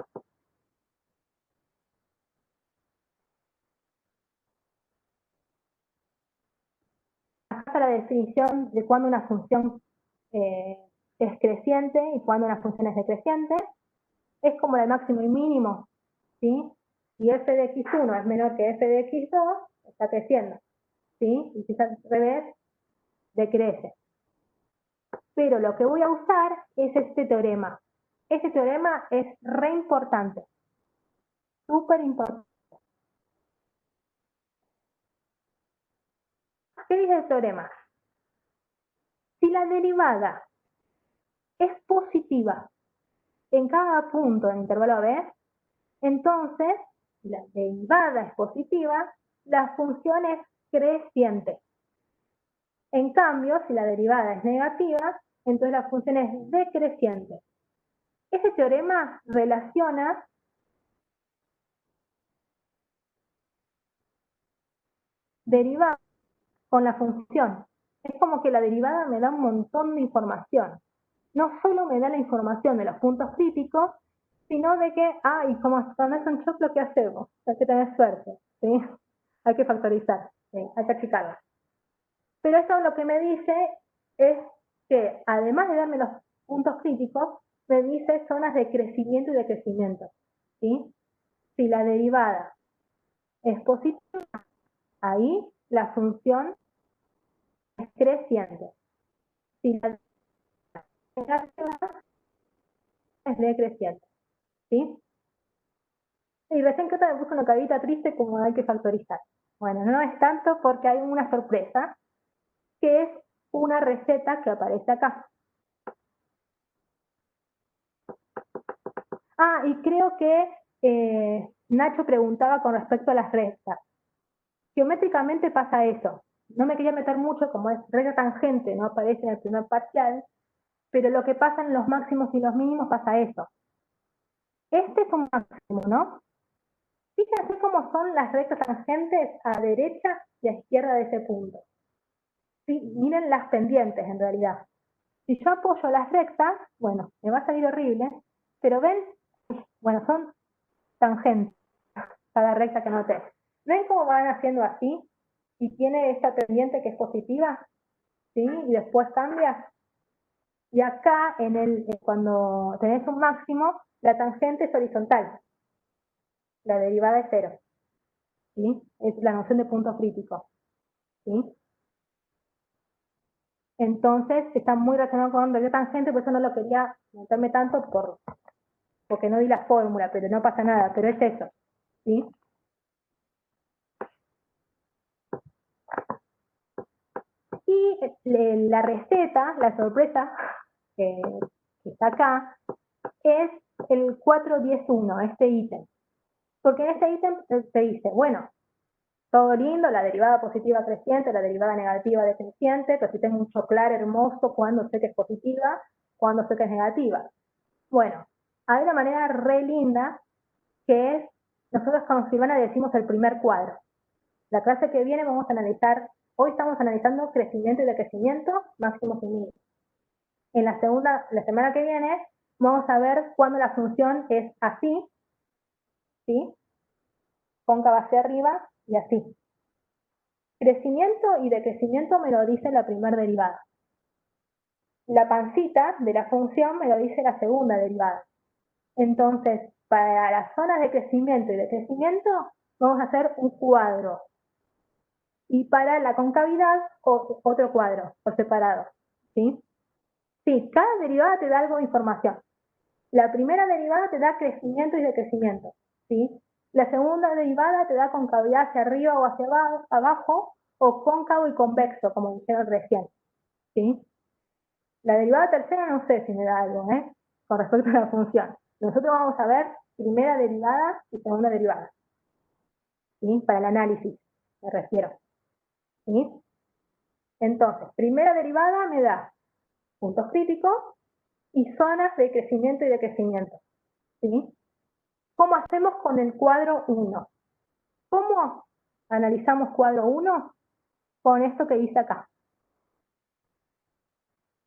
Acá está la definición de cuándo una función es creciente y cuándo una función es decreciente. Es como el máximo y mínimo, ¿sí? Si f de x1 es menor que f de x2, está creciendo, ¿sí? Y si es al revés, decrece. Pero lo que voy a usar es este teorema. Este teorema es re importante, súper importante. ¿Qué dice el teorema? Si la derivada es positiva en cada punto del intervalo B, entonces, si la derivada es positiva, la función es creciente. En cambio, si la derivada es negativa, entonces la función es decreciente. Este teorema relaciona derivada con la función. Es como que la derivada me da un montón de información. No solo me da la información de los puntos críticos, sino de que, y como cuando es un shock, lo que hacemos, hay que tener suerte, ¿sí? Hay que factorizar, ¿sí? Hay que achicarlo. Pero esto lo que me dice es que, además de darme los puntos críticos, me dice zonas de crecimiento y decrecimiento, ¿sí? Si la derivada es positiva, ahí la función es creciente. Si la negativa es decreciente, ¿sí? Y recién que me puso una carita triste como hay que factorizar. Bueno, no es tanto porque hay una sorpresa, que es una receta que aparece acá. Y creo que Nacho preguntaba con respecto a las rectas. Geométricamente pasa eso. No me quería meter mucho, como es recta tangente, no aparece en el primer parcial, pero lo que pasa en los máximos y los mínimos pasa eso. Este es un máximo, ¿no? Fíjense cómo son las rectas tangentes a derecha y a izquierda de ese punto. ¿Sí? Miren las pendientes en realidad. Si yo apoyo las rectas, bueno, me va a salir horrible, pero ven, bueno, son tangentes cada recta que noté. ¿Ven cómo van haciendo así? Y tiene esta pendiente que es positiva, ¿sí? Y después cambia. Y acá, cuando tenés un máximo, la tangente es horizontal. La derivada es cero, ¿sí? Es la noción de punto crítico, ¿sí? Entonces, está muy relacionado con la tangente, por eso no lo quería meterme tanto porque no di la fórmula, pero no pasa nada, pero es eso, ¿sí? Y la receta, la sorpresa que está acá, es el 4.10.1, este ítem. Porque en este ítem se dice, bueno, todo lindo, la derivada positiva creciente, la derivada negativa decreciente, pero si tengo un choclar hermoso, cuando sé que es positiva, cuando sé que es negativa. Bueno, hay una manera re linda que es, nosotros con Silvana decimos el primer cuadro. La clase que viene vamos a analizar, hoy estamos analizando crecimiento y decrecimiento, máximos y mínimos. En la semana que viene, vamos a ver cuándo la función es así, ¿sí? Cóncava hacia arriba y así. Crecimiento y decrecimiento me lo dice la primera derivada. La pancita de la función me lo dice la segunda derivada. Entonces, para las zonas de crecimiento y decrecimiento, vamos a hacer un cuadro. Y para la concavidad, otro cuadro, por separado. ¿Sí? Sí, cada derivada te da algo de información. La primera derivada te da crecimiento y decrecimiento, ¿sí? La segunda derivada te da concavidad hacia arriba o hacia abajo, o cóncavo y convexo, como dijeron recién. ¿Sí? La derivada tercera no sé si me da algo, con respecto a la función. Nosotros vamos a ver primera derivada y segunda derivada. ¿Sí? Para el análisis, me refiero. ¿Sí? Entonces, primera derivada me da puntos críticos y zonas de crecimiento y decrecimiento. ¿Sí? ¿Cómo hacemos con el cuadro 1? ¿Cómo analizamos cuadro 1? Con esto que dice acá.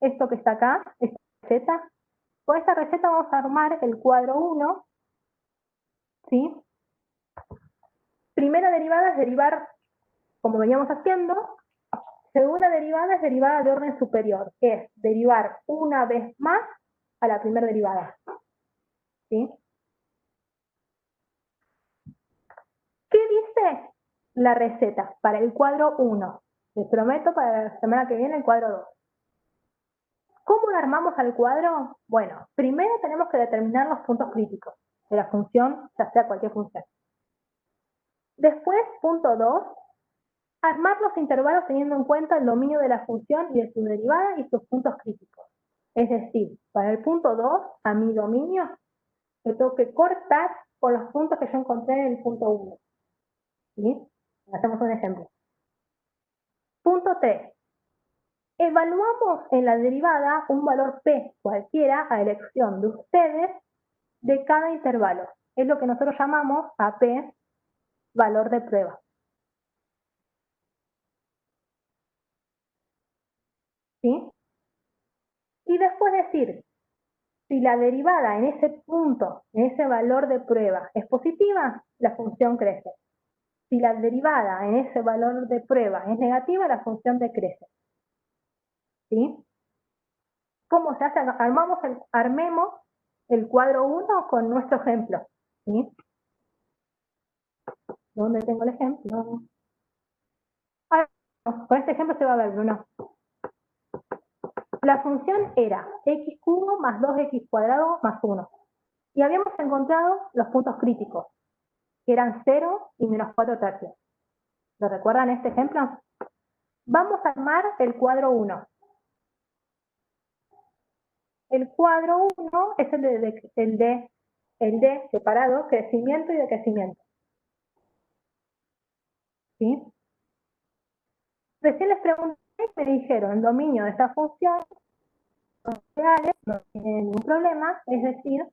Esto que está acá, esta receta. Con esta receta vamos a armar el cuadro 1. ¿Sí? Primera derivada es derivar, como veníamos haciendo. Segunda derivada es derivada de orden superior, que es derivar una vez más a la primera derivada. ¿Sí? ¿Qué dice la receta para el cuadro 1? Les prometo para la semana que viene el cuadro 2. ¿Cómo lo armamos al cuadro? Bueno, primero tenemos que determinar los puntos críticos de la función, ya sea cualquier función. Después, punto 2, armar los intervalos teniendo en cuenta el dominio de la función y de su derivada y sus puntos críticos. Es decir, para el punto 2, a mi dominio, le tengo que cortar con los puntos que yo encontré en el punto 1. ¿Sí? Hacemos un ejemplo. Punto 3. Evaluamos en la derivada un valor P cualquiera a elección de ustedes de cada intervalo. Es lo que nosotros llamamos a P valor de prueba. ¿Sí? Y después decir, si la derivada en ese punto, en ese valor de prueba es positiva, la función crece. Si la derivada en ese valor de prueba es negativa, la función decrece. ¿Sí? ¿Cómo se hace? Armemos el cuadro 1 con nuestro ejemplo. ¿Sí? ¿Dónde tengo el ejemplo? Con este ejemplo se va a ver, Bruno. La función era x cubo más 2x cuadrado más 1. Y habíamos encontrado los puntos críticos, que eran 0 y menos 4 tercios. ¿Lo recuerdan este ejemplo? Vamos a armar el cuadro 1. El cuadro 1 es el de separado, crecimiento y decrecimiento. ¿Sí? Recién les pregunté y me dijeron, el dominio de esta función son reales, no tiene ningún problema, es decir,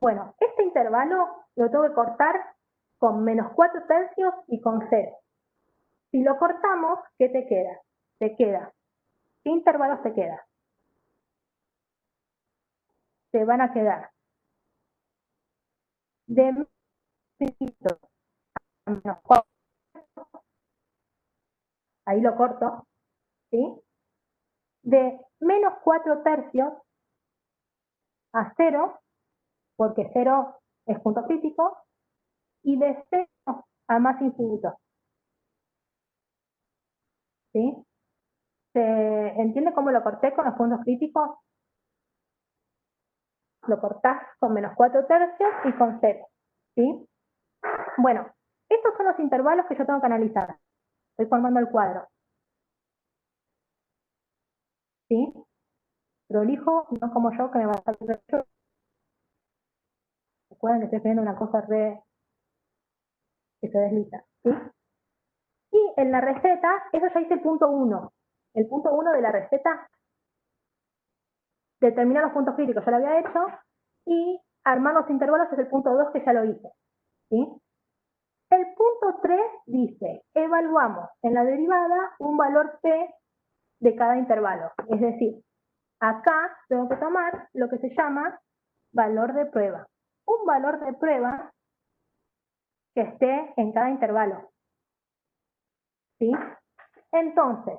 bueno, este intervalo lo tengo que cortar con menos 4 tercios y con 0. Si lo cortamos, ¿qué te queda? Te queda. ¿Qué intervalos te queda? Te van a quedar de menos a menos 4, ahí lo corto, ¿sí? De menos 4 tercios a 0, porque 0 es punto crítico, y de 0 a más infinito. ¿Sí? ¿Se entiende cómo lo corté con los puntos críticos? Lo cortás con menos 4 tercios y con 0. ¿Sí? Bueno, estos son los intervalos que yo tengo que analizar. Estoy formando el cuadro. ¿Sí? Prolijo, no como yo, que me va a salir de hecho. Recuerden que estoy escribiendo una cosa que se desliza. ¿Sí? Y en la receta, eso ya hice el punto 1. El punto 1 de la receta determina los puntos críticos, ya lo había hecho, y armar los intervalos es el punto 2 que ya lo hice. ¿Sí? El punto 3 dice, evaluamos en la derivada un valor P de cada intervalo. Es decir, acá tengo que tomar lo que se llama valor de prueba. Un valor de prueba que esté en cada intervalo. ¿Sí? Entonces,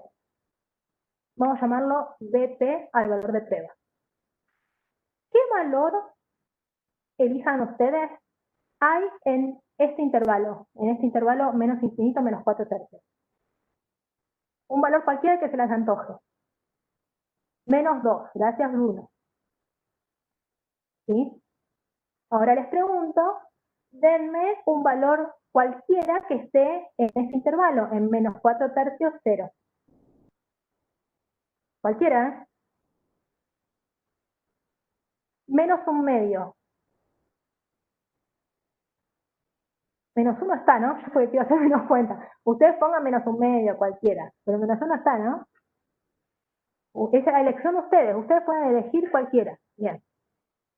vamos a llamarlo BP al valor de prueba. ¿Qué valor elijan ustedes hay en este intervalo menos infinito menos 4 tercios? Un valor cualquiera que se les antoje. Menos 2, gracias Bruno. ¿sí? Ahora les pregunto, denme un valor cualquiera que esté en ese intervalo, en menos 4 tercios, 0. Cualquiera, ¿eh? Menos un medio. Menos 1 está, ¿no? Yo porque quiero hacer menos cuenta. Ustedes pongan menos un medio, cualquiera. Pero menos 1 está, ¿no? Esa es la elección de ustedes. Ustedes pueden elegir cualquiera. Bien.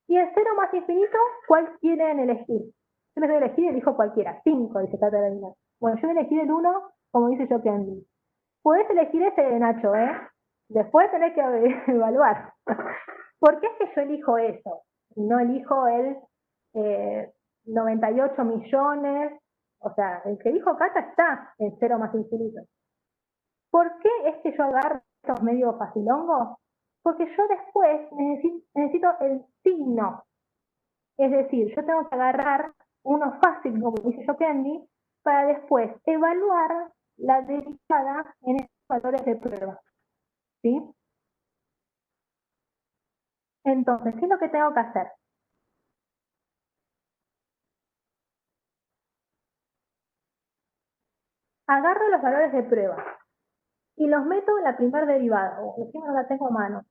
Y el 0 más infinito, ¿cuál quieren elegir? Yo les voy a elegir y elijo cualquiera. 5, dice Catalina. Bueno, yo voy a elegir el 1, como dice yo Candy. Podés elegir ese, Nacho, ¿eh? Después tenés que evaluar. ¿Por qué es que yo elijo eso? No elijo el 98 millones. O sea, el que dijo Cata está en 0 más infinito. ¿Por qué es que yo agarro estos medios facilongos? Porque yo después necesito el signo. Es decir, yo tengo que agarrar uno fácil, como dice yo Candy, para después evaluar la derivada en estos valores de prueba. ¿Sí? Entonces, ¿qué es lo que tengo que hacer? Agarro los valores de prueba y los meto en la primera derivada. Encima no la tengo a mano.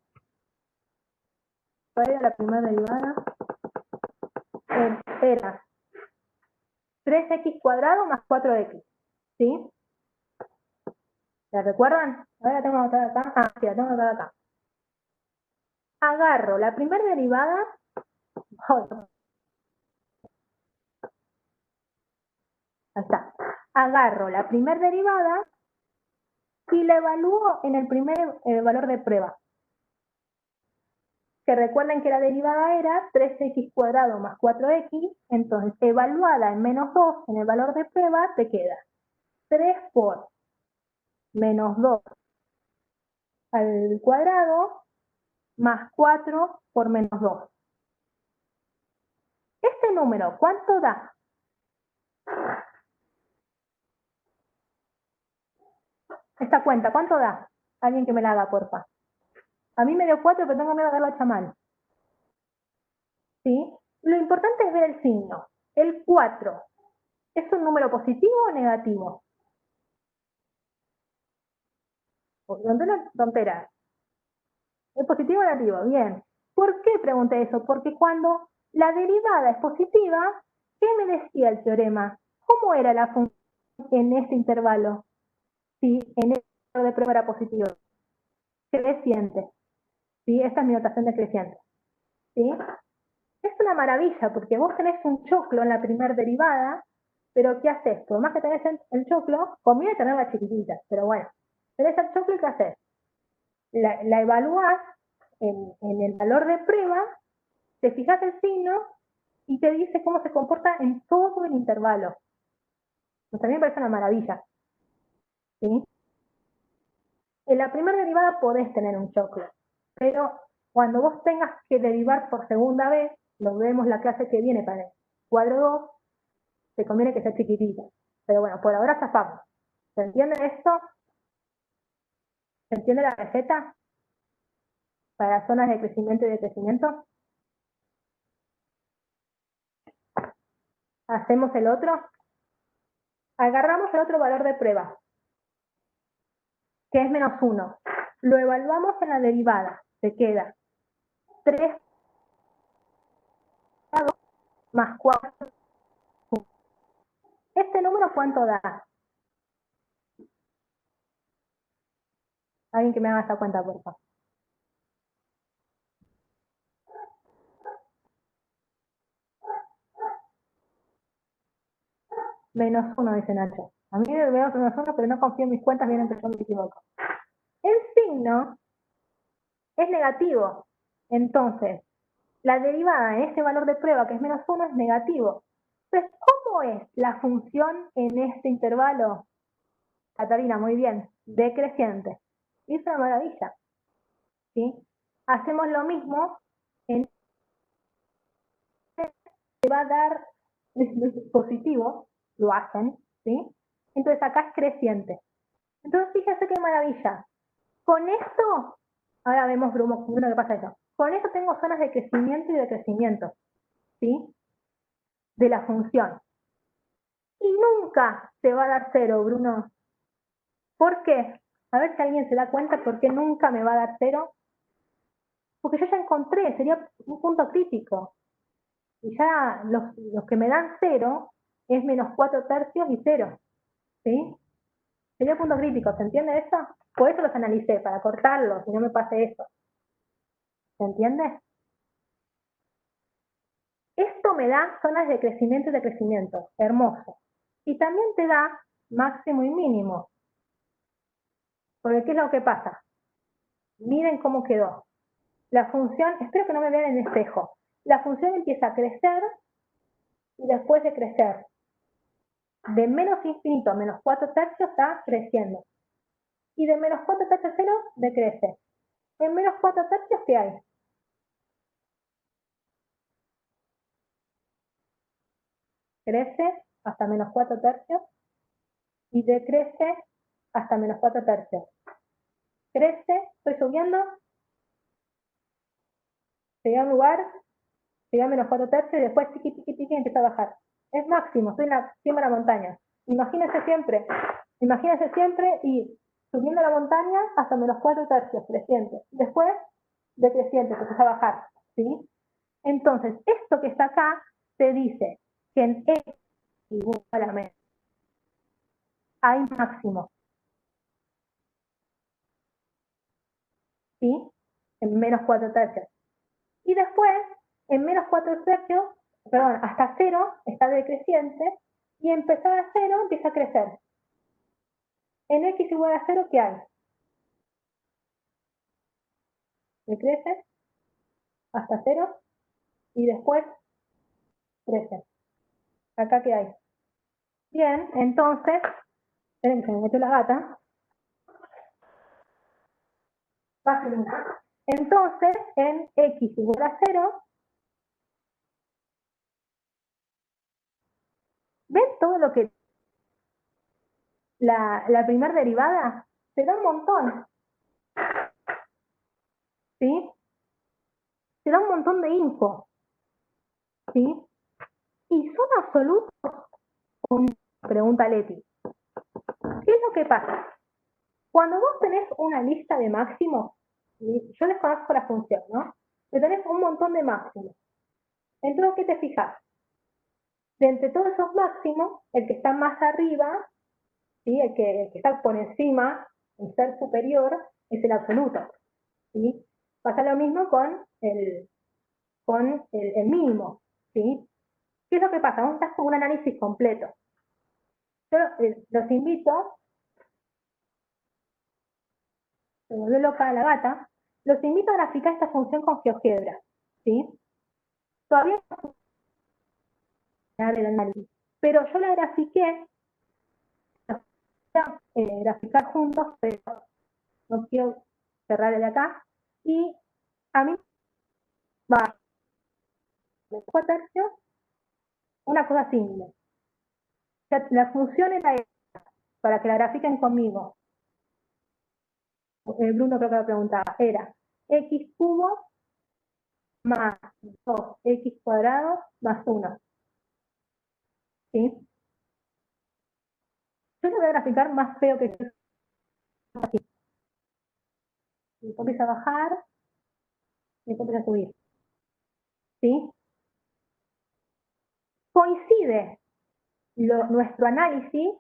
¿Cuál era la primera derivada? Era 3x cuadrado más 4x. ¿Sí? ¿La recuerdan? Ahora la tengo anotada acá. Ah, sí, la tengo anotada acá. Agarro la primera derivada. Ahí está. Agarro la primera derivada y la evalúo en el primer valor de prueba. Que recuerden que la derivada era 3x cuadrado más 4x, entonces evaluada en menos 2 en el valor de prueba te queda 3 por menos 2 al cuadrado más 4 por menos 2. Este número, ¿cuánto da? Esta cuenta, ¿cuánto da? Alguien que me la haga, porfa. A mí me dio 4, pero tengo miedo de darlo a chamán. ¿Sí? Lo importante es ver el signo. El 4, ¿es un número positivo o negativo? ¿Dónde la tontera? ¿Es positivo o negativo? Bien. ¿Por qué pregunté eso? Porque cuando la derivada es positiva, ¿qué me decía el teorema? ¿Cómo era la función en este intervalo? Si en el intervalo de prueba era positivo. Creciente. ¿Sí? Esta es mi notación de creciente. ¿Sí? Es una maravilla, porque vos tenés un choclo en la primera derivada, pero ¿qué haces? Por más que tenés el choclo, conviene tenerla chiquitita, pero bueno, tenés el choclo y ¿qué haces? La evaluás en el valor de prueba, te fijas el signo y te dice cómo se comporta en todo el intervalo. Pues a mí me parece una maravilla. ¿Sí? En la primera derivada podés tener un choclo, pero cuando vos tengas que derivar por segunda vez, lo vemos la clase que viene para el cuadro 2, te conviene que sea chiquitita. Pero bueno, por ahora zafamos. ¿Se entiende esto? ¿Se entiende la receta para las zonas de crecimiento y decrecimiento? Hacemos el otro. Agarramos el otro valor de prueba, que es menos 1. Lo evaluamos en la derivada. Se queda 3 más 4. ¿Este número cuánto da? Alguien que me haga esta cuenta, por favor. Menos 1, dice Nacho. A mí me veo menos 1, pero no confío en mis cuentas, vienen que yo me equivoco. El signo es negativo. Entonces, la derivada en este valor de prueba, que es menos 1, es negativo. Entonces, ¿cómo es la función en este intervalo? Catarina, muy bien, decreciente. Y es una maravilla. ¿Sí? Hacemos lo mismo, en se va a dar positivo, lo hacen, ¿sí? Entonces acá es creciente. Entonces fíjense qué maravilla. Con esto, ahora vemos Bruno que pasa eso. Con eso tengo zonas de crecimiento y decrecimiento, ¿sí? De la función. Y nunca se va a dar cero, Bruno. ¿Por qué? A ver si alguien se da cuenta por qué nunca me va a dar cero. Porque yo ya encontré, sería un punto crítico. Y ya los que me dan cero es menos 4 tercios y cero. ¿Sí? Sería punto crítico, ¿se entiende eso? Por eso los analicé, para cortarlos y no me pase eso. ¿Se entiende? Esto me da zonas de crecimiento y decrecimiento. Hermoso. Y también te da máximo y mínimo. Porque ¿qué es lo que pasa? Miren cómo quedó. La función, espero que no me vean en el espejo. La función empieza a crecer y después de crecer de menos infinito a menos 4 tercios está creciendo. Y de menos 4 tercios a 0 decrece. En menos 4 tercios, ¿qué hay? Crece hasta menos 4 tercios y decrece hasta menos 4 tercios. Crece, estoy subiendo, llegué a un lugar, llegué a menos 4 tercios y después tiqui, tiqui, tiqui, empieza a bajar. Es máximo, estoy en la cima de la montaña. Imagínense siempre y subiendo la montaña hasta menos 4 tercios, creciente. Después, decreciente, que empieza a bajar, ¿sí? Entonces, esto que está acá te dice que en X igual a menos hay máximo, ¿sí? En menos 4 tercios. Y después, en menos 4 tercios, perdón, hasta 0 está decreciente y empezar a 0 empieza a crecer. En X igual a 0, ¿qué hay? Decrece hasta 0 y después crece. ¿Acá qué hay? Bien, entonces, esperen que me meto la gata. Entonces, en X igual a 0, ¿ven todo lo que la primera derivada? Se da un montón, ¿sí? Se da un montón de info, ¿sí? ¿Y son absolutos? Pregunta Leti. ¿Qué es lo que pasa? Cuando vos tenés una lista de máximos, yo desconozco la función, ¿no? Pero tenés un montón de máximos. Entonces, ¿qué te fijas? De entre todos esos máximos, el que está más arriba, ¿sí? El que está por encima, el ser superior, es el absoluto, ¿sí? Pasa lo mismo con el mínimo, ¿sí? ¿Qué es lo que pasa? Vos estás con un análisis completo. Yo los invito, se volvió loca la gata, los invito a graficar esta función con GeoGebra, ¿sí? Todavía no es el análisis, pero yo la grafiqué, graficar juntos, pero no quiero cerrar de acá, y a mí va de 4 tercios una cosa simple. O sea, la función era esta, para que la grafiquen conmigo. Bruno creo que lo preguntaba, era x cubo más 2x cuadrado más 1. ¿Sí? Yo lo voy a graficar más feo que yo. Así. Y después empieza a bajar y después empieza a subir. ¿Sí? Coincide nuestro análisis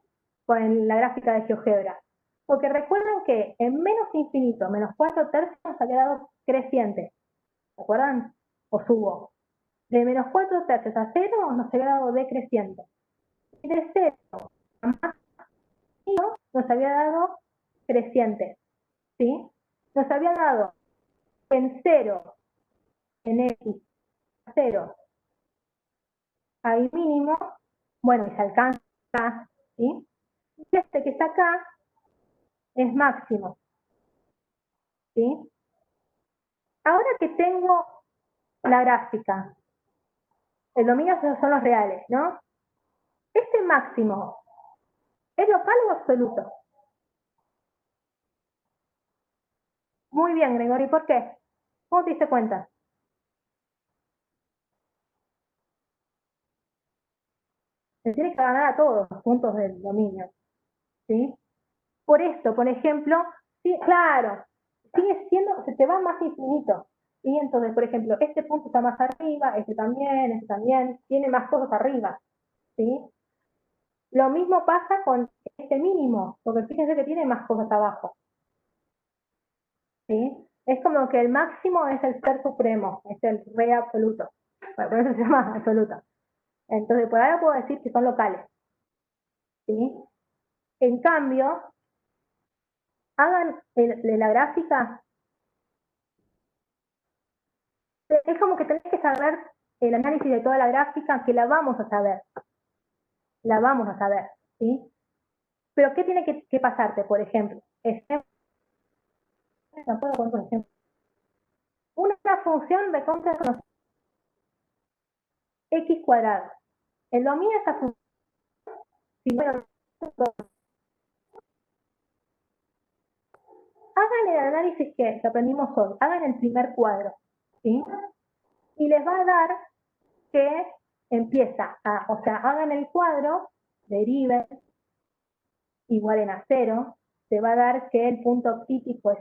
con la gráfica de GeoGebra. Porque recuerden que en menos infinito, menos 4 tercios, nos ha quedado creciente. ¿Se acuerdan? O subo. De menos 4 tercios a 0 nos ha quedado decreciente. Y de 0 a más 1 nos había dado creciente. ¿Sí? Nos había dado en 0, en X, a 0, hay mínimo, bueno, y se alcanza, ¿sí? Y este que está acá es máximo, ¿sí? Ahora que tengo la gráfica, el dominio son los reales, ¿no? Este máximo, ¿es local o absoluto? Muy bien, Gregory, ¿por qué? ¿Cómo te diste cuenta? Se tiene que ganar a todos los puntos del dominio, ¿sí? Por esto, por ejemplo, sí, claro, sigue siendo, se te va más infinito. Y entonces, por ejemplo, este punto está más arriba, este también, tiene más cosas arriba, ¿sí? Lo mismo pasa con este mínimo, porque fíjense que tiene más cosas abajo, ¿sí? Es como que el máximo es el ser supremo, es el rey absoluto. Bueno, por eso se llama absoluto. Entonces, por ahora puedo decir que son locales, ¿sí? En cambio, hagan la gráfica, es como que tenés que saber el análisis de toda la gráfica, que la vamos a saber, ¿sí? Pero ¿qué tiene que pasarte, por ejemplo? No puedo con un ejemplo. Una función de contra x cuadrado. El dominio de esa función, primero, hagan el análisis que aprendimos hoy, hagan el primer cuadro, ¿sí? Y les va a dar que empieza a, o sea, hagan el cuadro, deriven, igual en a 0, te va a dar que el punto crítico es,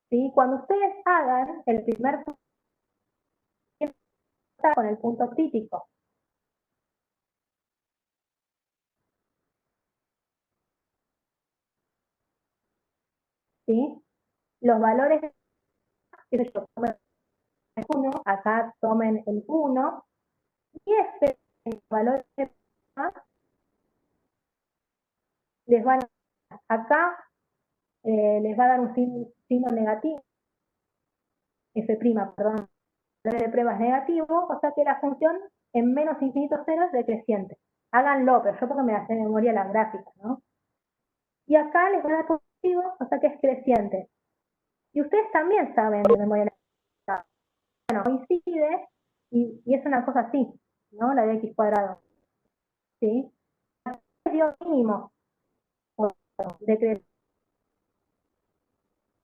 ¿sí? Cuando ustedes hagan el primer con el punto crítico, ¿sí? Los valores, qué sé yo, tomen el 1, acá tomen el 1, y este valor les van acá les va a dar un signo negativo, F', perdón, el valor de prueba es negativo, o sea que la función en menos infinito cero es decreciente. Háganlo, pero yo porque me hace de memoria la gráfica, ¿no? Y acá les va a dar positivo, o sea que es creciente. Y ustedes también saben de memoria la gráfica. Bueno, coincide y es una cosa así, ¿no? La de x cuadrado, ¿sí? Es dio mínimo, decrecer,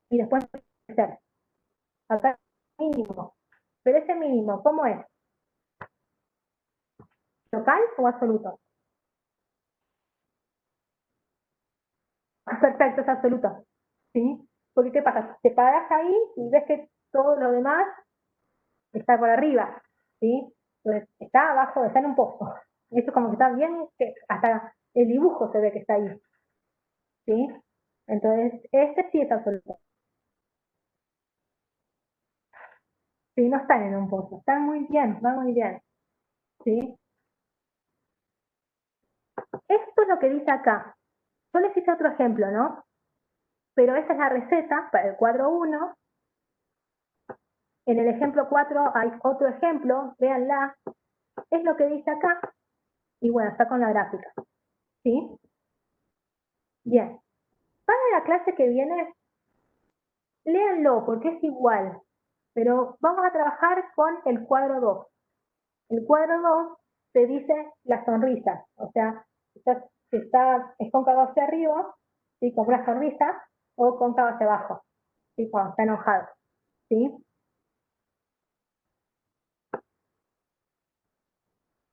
y después crecer. Acá mínimo. Pero ese mínimo, ¿cómo es? ¿Local o absoluto? Perfecto, es absoluto. ¿Sí? Porque ¿qué pasa? Te paras ahí y ves que todo lo demás está por arriba. ¿Sí? Entonces, está abajo, está en un pozo. Y esto como que está bien, que hasta el dibujo se ve que está ahí. ¿Sí? Entonces, este sí es absoluto. Sí, no están en un pozo. Están muy bien, va muy bien. ¿Sí? Esto es lo que dice acá. Yo les hice otro ejemplo, ¿no? Pero esta es la receta para el cuadro 1. En el ejemplo 4 hay otro ejemplo, véanla. Es lo que dice acá. Y bueno, está con la gráfica. ¿Sí? Bien. Para la clase que viene, léanlo porque es igual. Pero vamos a trabajar con el cuadro 2. El cuadro 2 te dice las sonrisas. O sea, es cóncavo hacia arriba, ¿sí? Con una sonrisa, o cóncavo hacia abajo, ¿sí? Cuando está enojado. ¿Sí?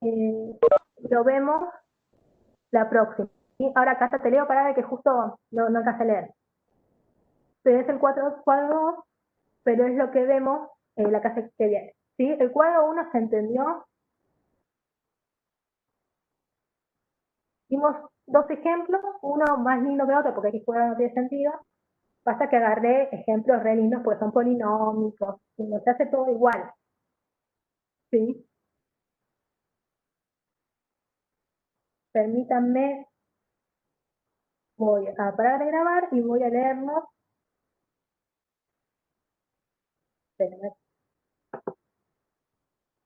Eh, lo vemos la próxima. ¿Sí? Ahora acá te leo para ver que justo no alcancé a leer. Pero es el cuadro 2, pero es lo que vemos en la clase que viene. ¿Sí? El cuadro 1 se entendió. Vimos dos ejemplos, uno más lindo que otro porque X cuadrado no tiene sentido. Basta que agarré ejemplos re lindos porque son polinómicos, no se hace todo igual. ¿Sí? Permítanme, voy a parar de grabar y voy a leernos.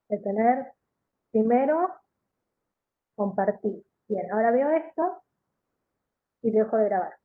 Detener primero, compartir. Bien, ahora veo esto y dejo de grabar.